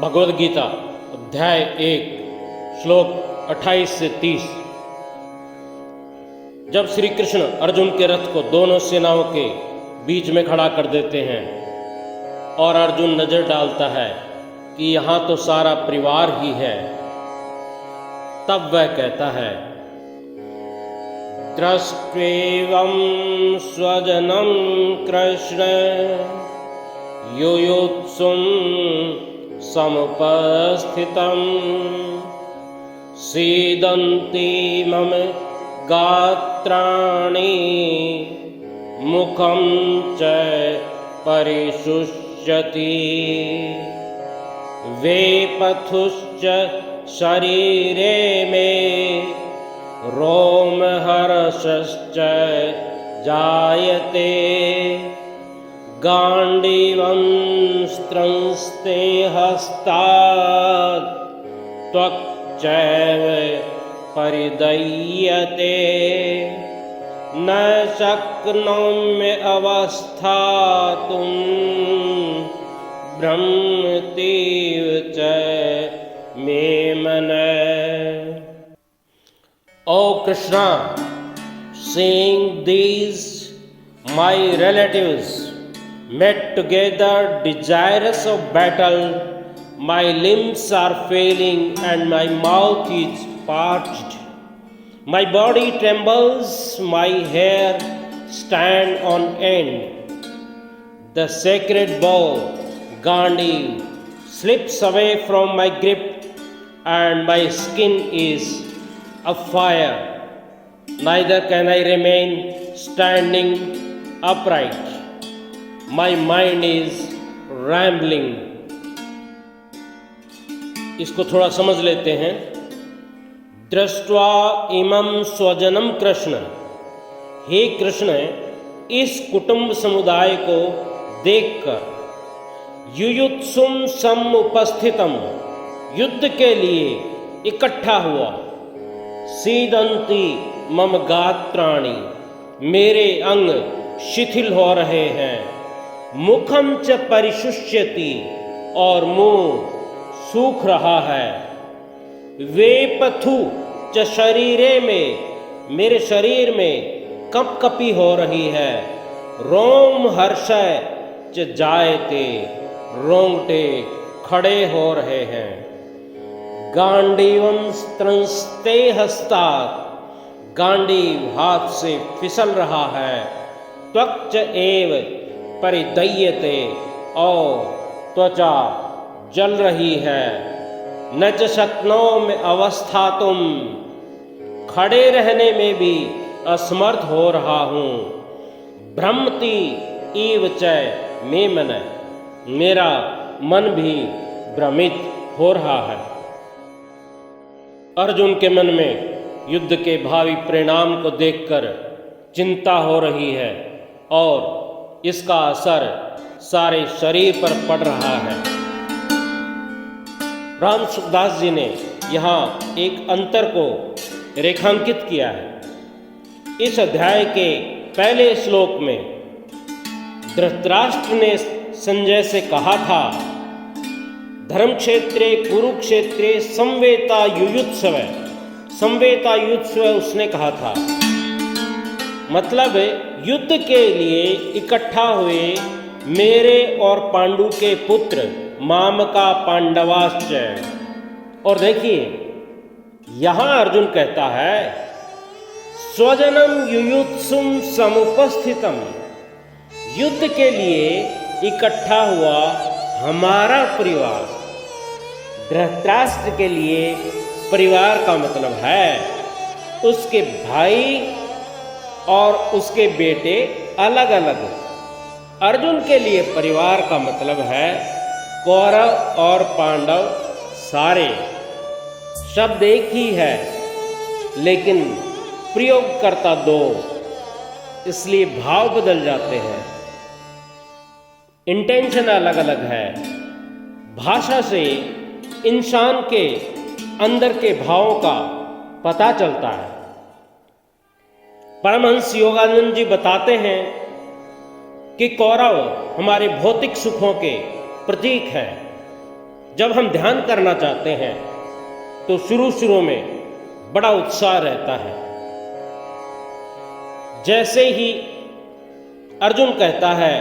भगवद गीता अध्याय 1 श्लोक 28 से 30। जब श्री कृष्ण अर्जुन के रथ को दोनों सेनाओं के बीच में खड़ा कर देते हैं और अर्जुन नजर डालता है कि यहाँ तो सारा परिवार ही है, तब वह कहता है, दृष्ट्वेवं स्वजनं कृष्ण युयुत्सुं समुपस्थितं सीदन्ति मम गात्राणि मुखं च परिशुष्यति वेपथुश्च शरीरे मे रोमहर्षश्च जायते गाण्डीवं स्त्रंस्ते हस्तात् त्वक् चैव परिदह्यते न शक्नोम्य अवस्थातुं भ्रमतीव च मे मनः। O Krishna, seeing these my relatives met together desirous of battle, my limbs are failing and my mouth is parched. My body trembles, my hair stand on end. The sacred bow, Gandhi, slips away from my grip and my skin is afire. Neither can I remain standing upright. My mind is rambling. इसको थोड़ा समझ लेते हैं। दृष्ट्वा इमं स्वजनम कृष्ण, हे कृष्ण, इस कुटुंब समुदाय को देखकर, युयुत्सुम समुपस्थितम, युद्ध के लिए इकट्ठा हुआ, सीदंती मम गात्राणि, मेरे अंग शिथिल हो रहे हैं, मुखम च परिशुष्यति, और मुंह सूख रहा है, वेपथु च शरीरे में, मेरे शरीर में कंपकपी हो रही है, रोम हर्षय च जायते, रोंगटे खड़े हो रहे हैं, गांडीवं स्त्रंस्ते हस्तात्, गांडीव हाथ से फिसल रहा है, त्वक् च एव परिदह्यते, और त्वचा जल रही है, न च शक्नोम्य अवस्थातुं, खड़े रहने में भी असमर्थ हो रहा हूँ, भ्रमति इव च मे मनः, मेरा मन भी भ्रमित हो रहा है। अर्जुन के मन में युद्ध के भावी परिणाम को देखकर चिंता हो रही है और इसका असर सारे शरीर पर पड़ रहा है। राम सुखदास जी ने यहाँ एक अंतर को रेखांकित किया है। इस अध्याय के पहले श्लोक में धृतराष्ट्र ने संजय से कहा था, धर्मक्षेत्रे कुरुक्षेत्रे संवेता युयुत्सव, संवेता युयुत्सव उसने कहा था, मतलब युद्ध के लिए इकट्ठा हुए मेरे और पांडु के पुत्र मामका पांडवाश्च। और देखिए यहां अर्जुन कहता है, स्वजनम युयुत्सुम समुपस्थितम, युद्ध के लिए इकट्ठा हुआ हमारा परिवार। धृतराष्ट्र के लिए परिवार का मतलब है उसके भाई और उसके बेटे अलग अलग। अर्जुन के लिए परिवार का मतलब है कौरव और पांडव सारे। शब्द एक ही है लेकिन प्रयोग करता दो, इसलिए भाव बदल जाते हैं, इंटेंशन अलग अलग है। भाषा से इंसान के अंदर के भावों का पता चलता है। परमहंस योगानंद जी बताते हैं कि कौरव हमारे भौतिक सुखों के प्रतीक हैं जब हम ध्यान करना चाहते हैं तो शुरू में बड़ा उत्साह रहता है। जैसे ही अर्जुन कहता है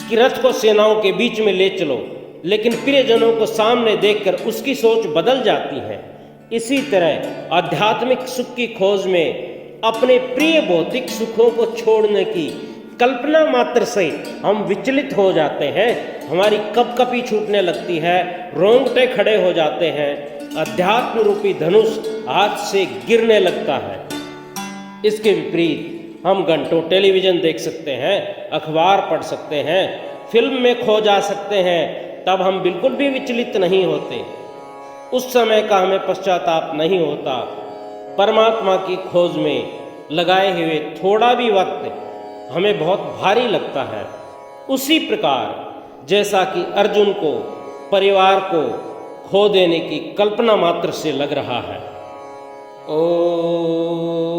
कि रथ को सेनाओं के बीच में ले चलो, लेकिन प्रियजनों को सामने देखकर उसकी सोच बदल जाती है। इसी तरह आध्यात्मिक सुख की खोज में अपने प्रिय भौतिक सुखों को छोड़ने की कल्पना मात्र से हम विचलित हो जाते हैं। हमारी कपकपी छूटने लगती है, रोंगटे खड़े हो जाते हैं, अध्यात्म रूपी धनुष हाथ से गिरने लगता है। इसके विपरीत हम घंटों टेलीविज़न देख सकते हैं, अखबार पढ़ सकते हैं, फिल्म में खो जा सकते हैं, तब हम बिल्कुल भी विचलित नहीं होते। उस समय का हमें पश्चाताप नहीं होता। परमात्मा की खोज में लगाए हुए थोड़ा भी वक्त हमें बहुत भारी लगता है। उसी प्रकार जैसा कि अर्जुन को परिवार को खो देने की कल्पना मात्र से लग रहा है। ओ